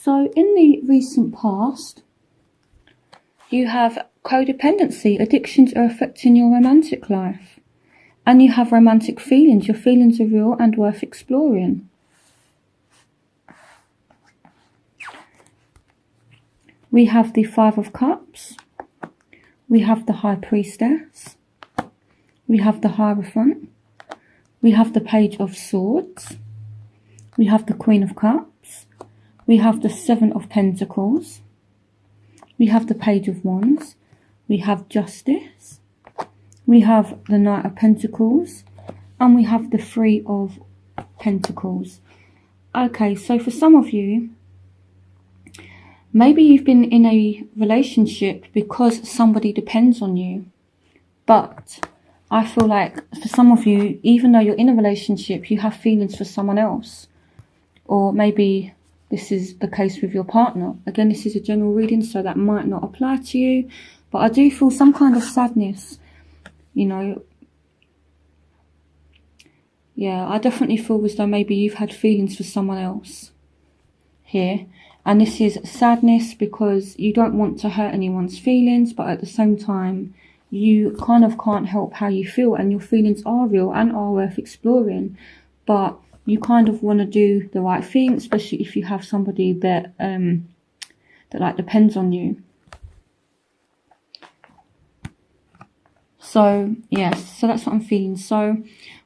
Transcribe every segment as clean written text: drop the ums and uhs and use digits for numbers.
So in the recent past, you have codependency. Addictions are affecting your romantic life. And you have romantic feelings. Your feelings are real and worth exploring. We have the Five of Cups. We have the High Priestess. We have the Hierophant. We have the Page of Swords. We have the Queen of Cups. We have the Seven of Pentacles. We have the Page of Wands. We have Justice. We have the Knight of Pentacles. And we have the Three of Pentacles. Okay, so for some of you, maybe you've been in a relationship because somebody depends on you. But I feel like for some of you, even though you're in a relationship, you have feelings for someone else. Or maybe this is the case with your partner. Again, this is a general reading, so that might not apply to you. But I do feel some kind of sadness, you know. Yeah, I definitely feel as though maybe you've had feelings for someone else here. And this is sadness because you don't want to hurt anyone's feelings, but at the same time, you kind of can't help how you feel, and your feelings are real and are worth exploring. But you kind of want to do the right thing, especially if you have somebody that like depends on you. So yes, so that's what I'm feeling. So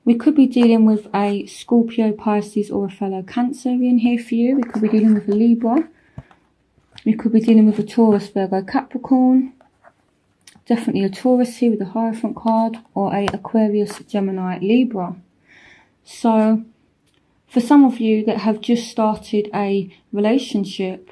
we could be dealing with a Scorpio, Pisces, or a fellow Cancerian here for you. We could be dealing with a Libra. We could be dealing with a Taurus, Virgo, Capricorn. Definitely a Taurus here with the Hierophant card, or a Aquarius, Gemini, Libra. So for some of you that have just started a relationship,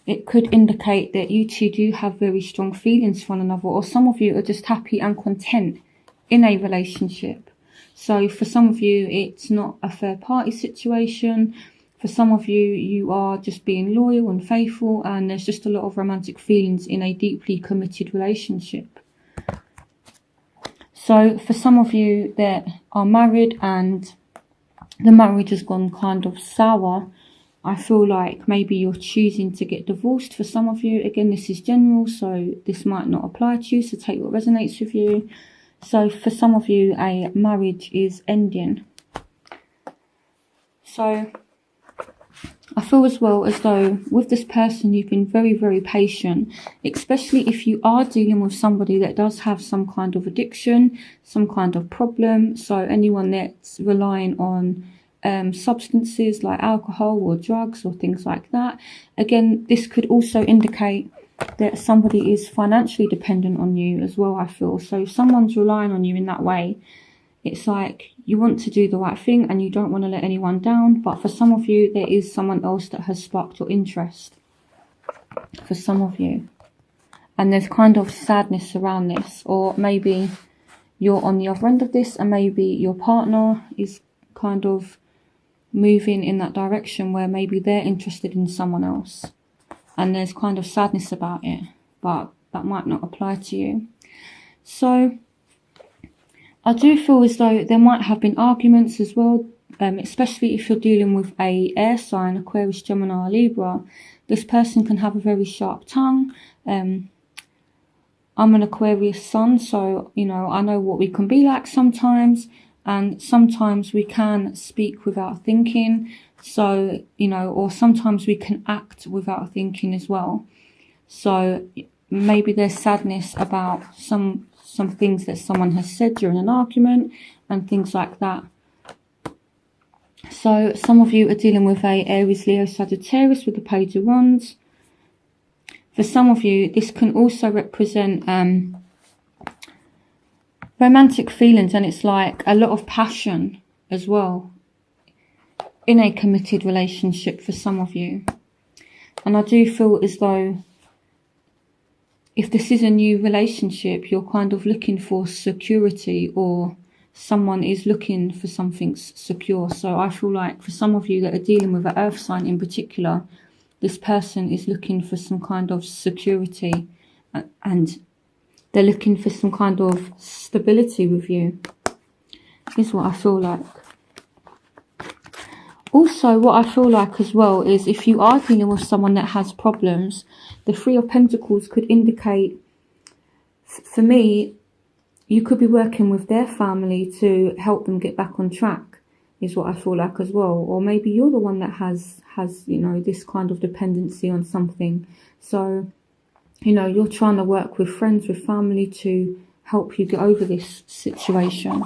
it could indicate that you two do have very strong feelings for one another, or some of you are just happy and content in a relationship. So for some of you, it's not a third party situation. For some of you, you are just being loyal and faithful, and there's just a lot of romantic feelings in a deeply committed relationship. So for some of you that are married and the marriage has gone kind of sour, I feel like maybe you're choosing to get divorced for some of you. Again, this is general, so this might not apply to you, so take what resonates with you. So for some of you, a marriage is ending. So I feel as well as though with this person, you've been very, very patient, especially if you are dealing with somebody that does have some kind of addiction, some kind of problem. So anyone that's relying on substances like alcohol or drugs or things like that. Again, this could also indicate that somebody is financially dependent on you as well, I feel. So if someone's relying on you in that way, it's like you want to do the right thing and you don't want to let anyone down. But for some of you, there is someone else that has sparked your interest. For some of you. And there's kind of sadness around this. Or maybe you're on the other end of this and maybe your partner is kind of moving in that direction where maybe they're interested in someone else. And there's kind of sadness about it. But that might not apply to you. So I do feel as though there might have been arguments as well, especially if you're dealing with a air sign, Aquarius, Gemini, or Libra. This person can have a very sharp tongue. I'm an Aquarius sun, so, you know, I know what we can be like sometimes. And sometimes we can speak without thinking. So, you know, or sometimes we can act without thinking as well. So maybe there's sadness about some things that someone has said during an argument and things like that. So some of you are dealing with a Aries, Leo, Sagittarius with the Page of Wands. For some of you, this can also represent romantic feelings, and it's like a lot of passion as well in a committed relationship for some of you. And I do feel as though if this is a new relationship, you're kind of looking for security, or someone is looking for something secure. So I feel like for some of you that are dealing with an earth sign in particular, this person is looking for some kind of security and they're looking for some kind of stability with you, is what I feel like. Also, what I feel like as well is if you are dealing with someone that has problems, the Three of Pentacles could indicate, for me, you could be working with their family to help them get back on track, is what I feel like as well. Or maybe you're the one that has you know, this kind of dependency on something. So, you know, you're trying to work with friends, with family to help you get over this situation.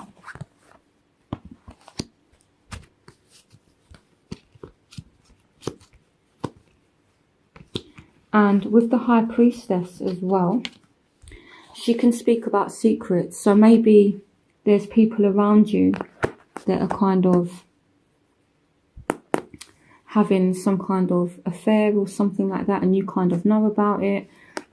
And with the High Priestess as well, she can speak about secrets. So maybe there's people around you that are kind of having some kind of affair or something like that, and you kind of know about it.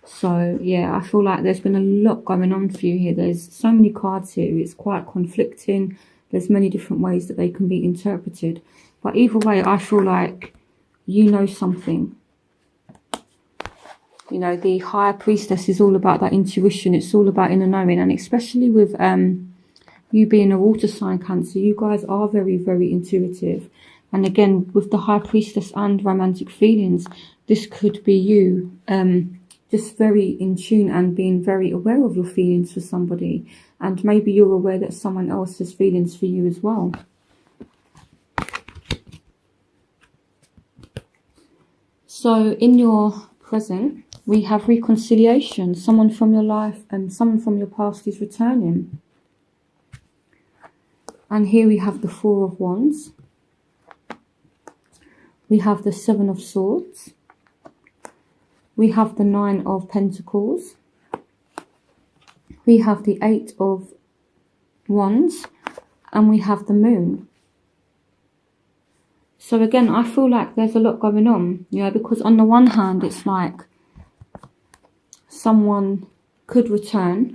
So yeah, I feel like there's been a lot going on for you here. There's so many cards here. It's quite conflicting. There's many different ways that they can be interpreted. But either way, I feel like you know something. You know, the High Priestess is all about that intuition. It's all about inner knowing. And especially with you being a water sign, Cancer, you guys are very, very intuitive. And again, with the High Priestess and romantic feelings, this could be you just very in tune and being very aware of your feelings for somebody. And maybe you're aware that someone else has feelings for you as well. So in your present, we have reconciliation. Someone from your life and someone from your past is returning. And here we have the Four of Wands. We have the Seven of Swords. We have the Nine of Pentacles. We have the Eight of Wands. And we have the Moon. So again, I feel like there's a lot going on, you know, because on the one hand, it's like someone could return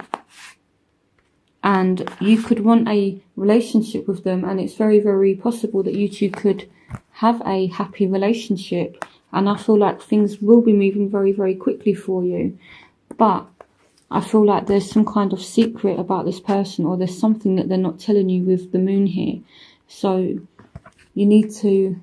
and you could want a relationship with them, and it's very, very possible that you two could have a happy relationship, and I feel like things will be moving very, very quickly for you. But I feel like there's some kind of secret about this person, or there's something that they're not telling you with the Moon here. So you need to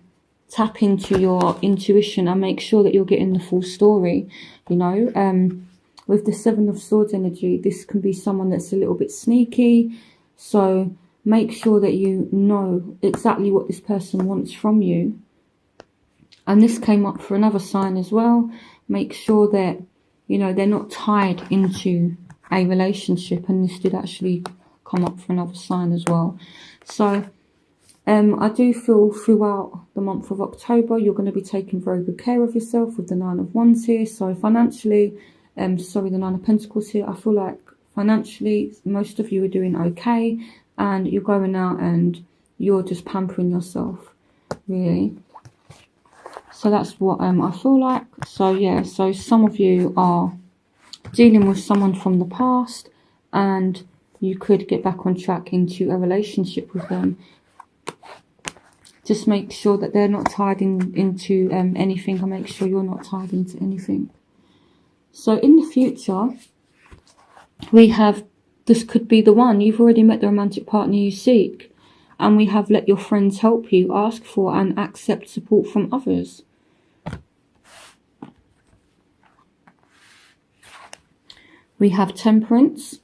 tap into your intuition and make sure that you're getting the full story, you know. With the Seven of Swords energy, this can be someone that's a little bit sneaky. So make sure that you know exactly what this person wants from you. And this came up for another sign as well. Make sure that, you know, they're not tied into a relationship. And this did actually come up for another sign as well. So I do feel throughout the month of October, you're going to be taking very good care of yourself with the Nine of Wands here. So financially, the Nine of Pentacles here, I feel like financially, most of you are doing okay. And you're going out and you're just pampering yourself, really. So that's what I feel like. So yeah, so some of you are dealing with someone from the past and you could get back on track into a relationship with them. Just make sure that they're not tied into anything, and make sure you're not tied into anything. So in the future, we have, this could be the one. You've already met the romantic partner you seek. And we have let your friends help you, ask for and accept support from others. We have Temperance.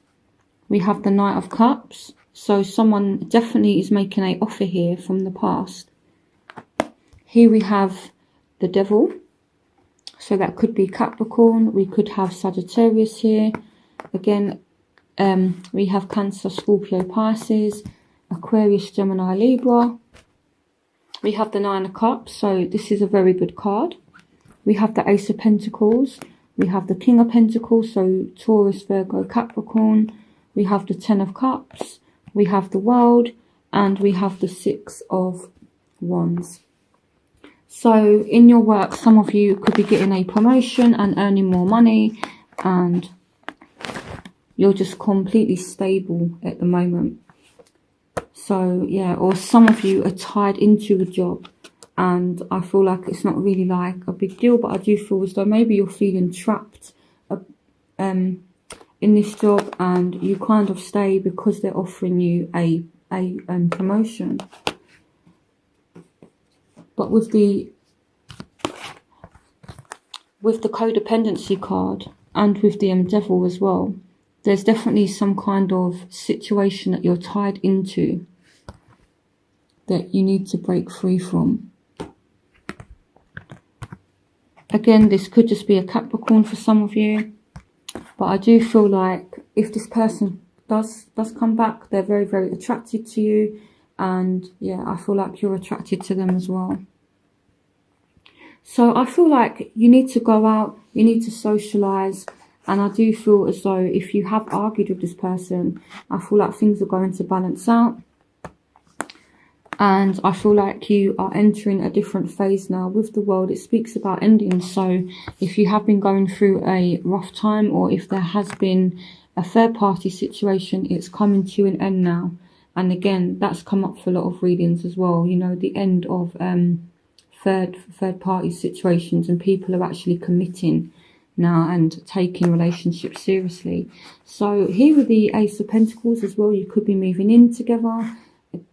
We have the Knight of Cups. So someone definitely is making an offer here from the past. Here we have the Devil. So that could be Capricorn. We could have Sagittarius here. Again, we have Cancer, Scorpio, Pisces, Aquarius, Gemini, Libra. We have the Nine of Cups. So this is a very good card. We have the Ace of Pentacles. We have the King of Pentacles. So Taurus, Virgo, Capricorn. We have the Ten of Cups. We have the World. And we have the Six of Wands. So in your work, some of you could be getting a promotion and earning more money, and you're just completely stable at the moment. So yeah, or some of you are tied into a job and I feel like it's not really like a big deal, but I do feel as though maybe you're feeling trapped in this job and you kind of stay because they're offering you a promotion. But with the codependency card and with the devil as well, there's definitely some kind of situation that you're tied into that you need to break free from. Again, this could just be a Capricorn for some of you, but I do feel like if this person does come back, they're very, very attracted to you, and yeah, I feel like you're attracted to them as well. So I feel like you need to go out, you need to socialize, and I do feel as though if you have argued with this person, I feel like things are going to balance out. And I feel like you are entering a different phase now. With the World, it speaks about endings. So if you have been going through a rough time, or if there has been a third party situation, it's coming to an end now. And again, that's come up for a lot of readings as well. You know, the end of third party situations, and people are actually committing now and taking relationships seriously. So here with the Ace of Pentacles as well, you could be moving in together.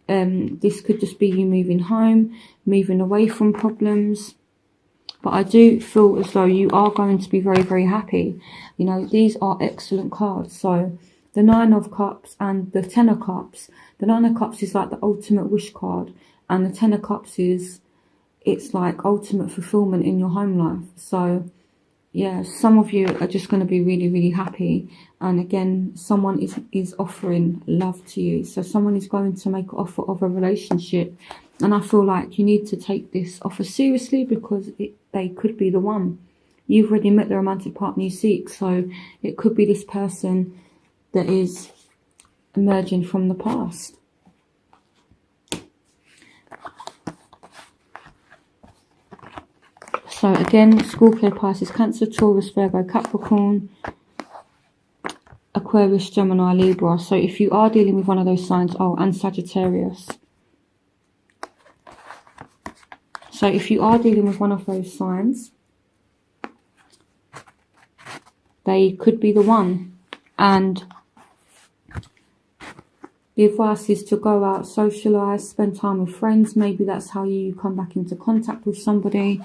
This could just be you moving home, moving away from problems. But I do feel as though you are going to be very, very happy. You know, these are excellent cards. So the Nine of Cups and the Ten of Cups. The Nine of Cups is like the ultimate wish card, and the Ten of Cups is, it's like ultimate fulfillment in your home life. So yeah, some of you are just going to be really, really happy. And again, someone is offering love to you. So someone is going to make an offer of a relationship. And I feel like you need to take this offer seriously, because they could be the one. You've already met the romantic partner you seek. So it could be this person that is emerging from the past. So again, Scorpio, Pisces, Cancer, Taurus, Virgo, Capricorn, Aquarius, Gemini, Libra. So if you are dealing with one of those signs, and Sagittarius. So if you are dealing with one of those signs, they could be the one. And the advice is to go out, socialise, spend time with friends. Maybe that's how you come back into contact with somebody.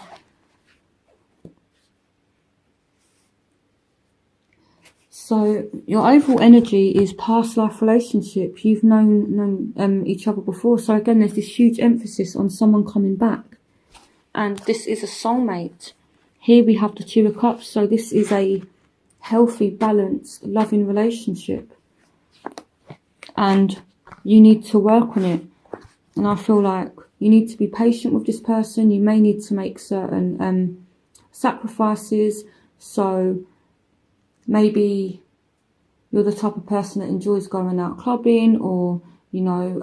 So your overall energy is past life relationship. You've known each other before. So again, there's this huge emphasis on someone coming back. And this is a soulmate. Here we have the Two of Cups. So this is a healthy, balanced, loving relationship. And you need to work on it. And I feel like you need to be patient with this person. You may need to make certain sacrifices. So maybe you're the type of person that enjoys going out clubbing, or, you know,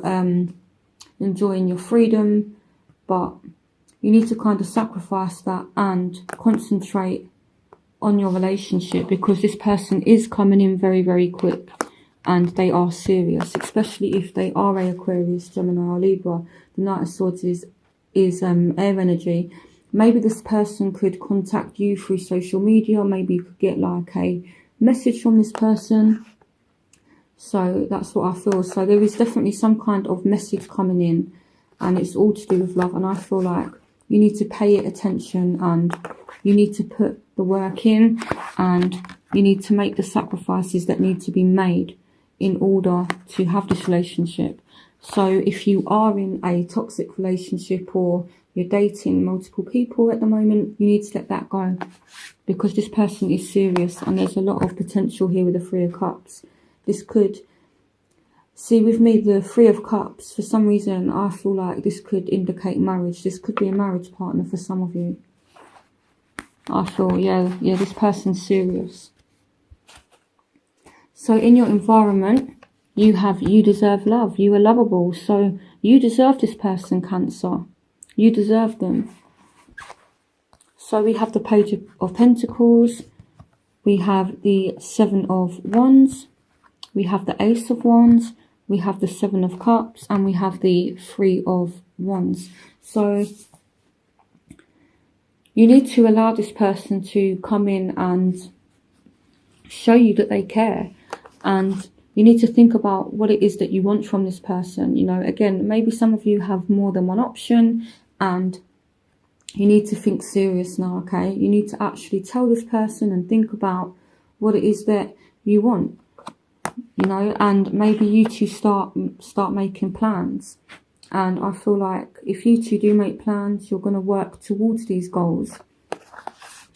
enjoying your freedom. But you need to kind of sacrifice that and concentrate on your relationship, because this person is coming in very, very quick. And they are serious, especially if they are a Aquarius, Gemini or Libra. The Knight of Swords is air energy. Maybe this person could contact you through social media. Maybe you could get like a message from this person. So that's what I feel. So there is definitely some kind of message coming in, and it's all to do with love. And I feel like you need to pay it attention, and you need to put the work in, and you need to make the sacrifices that need to be made in order to have this relationship. So if you are in a toxic relationship, or you're dating multiple people at the moment, you need to let that go, because this person is serious, and there's a lot of potential here with the Three of Cups. This could, see with me, the Three of Cups, for some reason I feel like this could indicate marriage. This could be a marriage partner for some of you. I feel, yeah, this person's serious. So in your environment, you deserve love. You are lovable. So you deserve this person, Cancer. You deserve them. So we have the Page of Pentacles. We have the Seven of Wands. We have the Ace of Wands. We have the Seven of Cups. And we have the Three of Wands. So you need to allow this person to come in and show you that they care. And you need to think about what it is that you want from this person. You know, again, maybe some of you have more than one option, and You need to think serious now, okay? You need to actually tell this person and think about what it is that you want, you know, and maybe you two start making plans. And I feel like if you two do make plans, you're going to work towards these goals.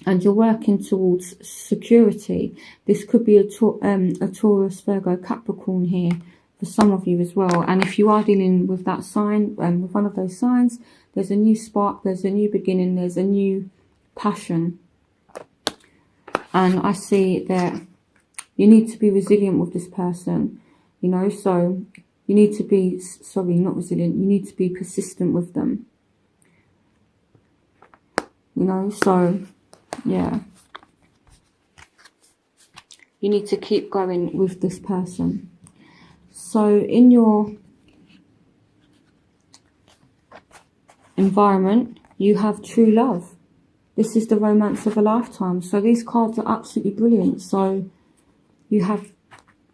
And you're working towards security. This could be a Taurus, Virgo, Capricorn here for some of you as well. And if you are dealing with that sign, with one of those signs, there's a new spark, there's a new beginning, there's a new passion. And I see that you need to be resilient with this person, you know, so you need to be, sorry, not resilient, you need to be persistent with them. You know, so, yeah. You need to keep going with this person. So in your environment, you have true love. This is the romance of a lifetime. So these cards are absolutely brilliant. So you have,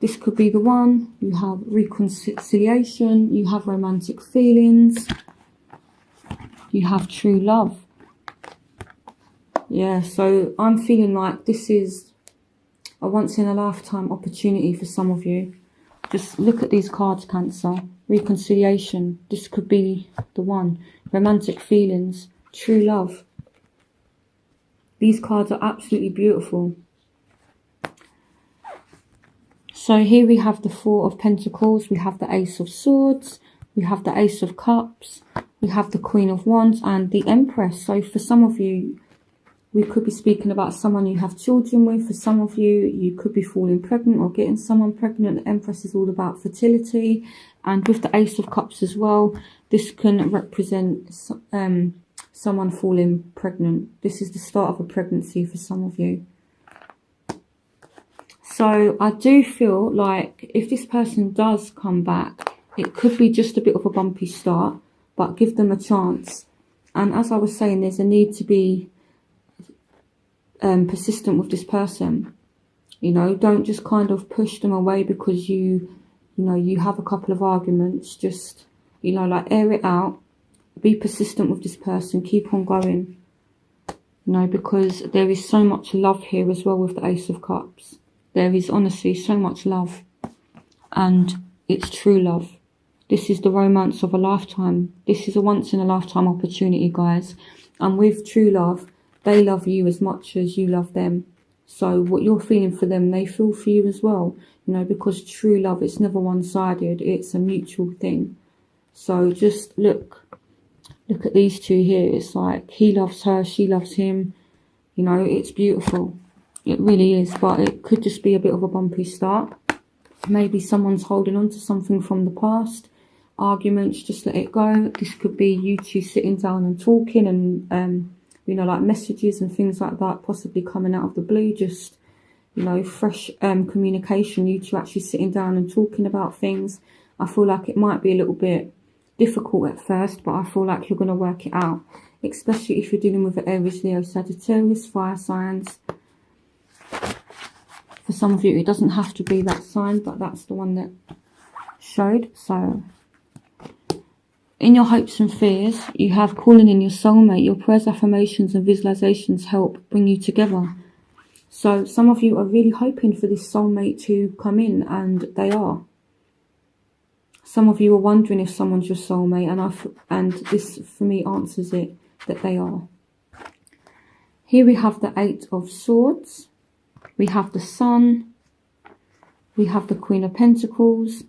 this could be the one. You have reconciliation. You have romantic feelings. You have true love. Yeah, so I'm feeling like this is a once in a lifetime opportunity for some of you. Just look at these cards, Cancer. Reconciliation. This could be the one. Romantic feelings. True love. These cards are absolutely beautiful. So here we have the Four of Pentacles. We have the Ace of Swords. We have the Ace of Cups. We have the Queen of Wands and the Empress. So for some of you, we could be speaking about someone you have children with. For some of you, you could be falling pregnant or getting someone pregnant. The Empress is all about fertility. And with the Ace of Cups as well, this can represent someone falling pregnant. This is the start of a pregnancy for some of you. So I do feel like if this person does come back, it could be just a bit of a bumpy start, but give them a chance. And as I was saying, there's a need to be persistent with this person. You know, don't just kind of push them away because you know, you have a couple of arguments. Just, you know, like air it out. Be persistent with this person. Keep on going. You know, because there is so much love here as well with the Ace of Cups. There is honestly so much love. And it's true love. This is the romance of a lifetime. This is a once in a lifetime opportunity, guys. And with true love, they love you as much as you love them. So what you're feeling for them, they feel for you as well. You know, because true love, it's never one-sided. It's a mutual thing. So just look at these two here. It's like he loves her, she loves him. You know, it's beautiful. It really is. But it could just be a bit of a bumpy start. Maybe someone's holding on to something from the past. Arguments, just let it go. This could be you two sitting down and talking and, you know, like messages and things like that possibly coming out of the blue. Just, you know, fresh communication. You two actually sitting down and talking about things. I feel like it might be a little bit difficult at first, but I feel like you're going to work it out. Especially if you're dealing with the Aries, Leo, Sagittarius, fire signs. For some of you, it doesn't have to be that sign, but that's the one that showed. So in your hopes and fears, you have calling in your soulmate. Your prayers, affirmations and visualizations help bring you together. So some of you are really hoping for this soulmate to come in, and they are. Some of you are wondering if someone's your soulmate, and this for me answers it, that they are. Here we have the Eight of Swords. We have the Sun. We have the Queen of Pentacles.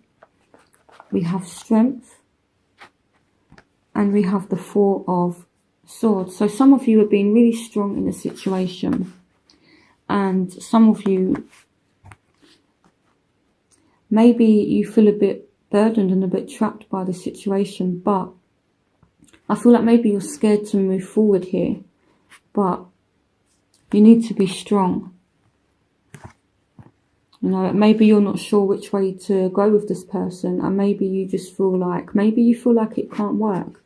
We have Strength. And we have the Four of Swords. So some of you are being really strong in the situation. And some of you, maybe you feel a bit burdened and a bit trapped by the situation. But I feel like maybe you're scared to move forward here. But you need to be strong. You know, maybe you're not sure which way to go with this person. And maybe you just feel like, maybe you feel like it can't work.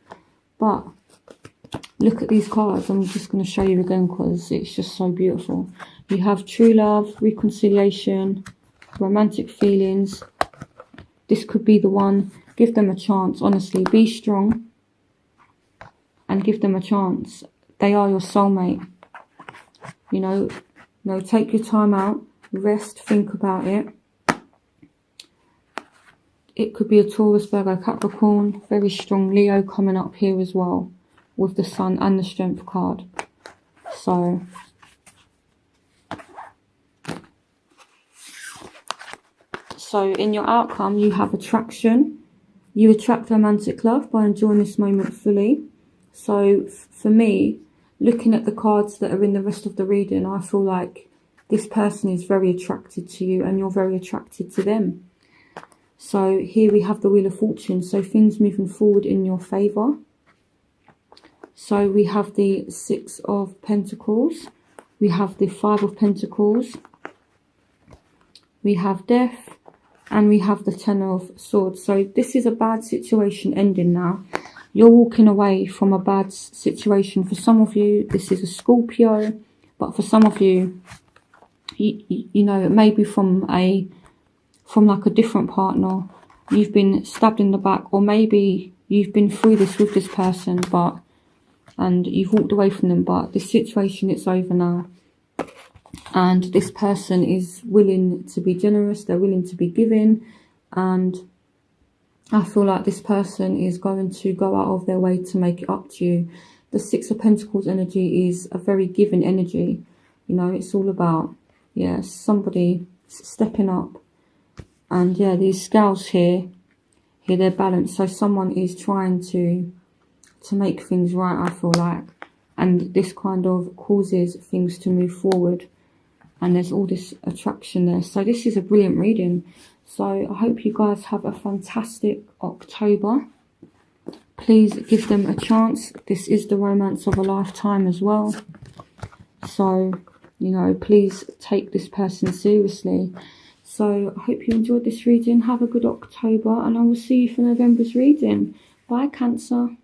But look at these cards. I'm just going to show you again because it's just so beautiful. You have true love, reconciliation, romantic feelings. This could be the one. Give them a chance. Honestly, be strong and give them a chance. they are your soulmate. You know, take your time out, rest, think about it. It could be a Taurus, Virgo, Capricorn, very strong Leo coming up here as well, with the Sun and the Strength card. So in your outcome, you have attraction. You attract romantic love by enjoying this moment fully. So for me, looking at the cards that are in the rest of the reading, I feel like this person is very attracted to you and you're very attracted to them. So here we have the Wheel of Fortune. So things moving forward in your favour. So we have the Six of Pentacles. We have the Five of Pentacles. We have Death. And we have the Ten of Swords. So this is a bad situation ending now. You're walking away from a bad situation. For some of you, this is a Scorpio. But for some of you, you know, it may be from like a different partner. You've been stabbed in the back. Or maybe you've been through this with this person. And you've walked away from them. But this situation, it's over now. And this person is willing to be generous. They're willing to be giving. And I feel like this person is going to go out of their way to make it up to you. The Six of Pentacles energy is a very giving energy. You know, it's all about, yeah, somebody stepping up. And yeah, these scales here they're balanced. So someone is trying to make things right, I feel like. And this kind of causes things to move forward. And there's all this attraction there. So this is a brilliant reading. So I hope you guys have a fantastic October. Please give them a chance. This is the romance of a lifetime as well. So, you know, please take this person seriously. So I hope you enjoyed this reading. Have a good October. And I will see you for November's reading. Bye, Cancer.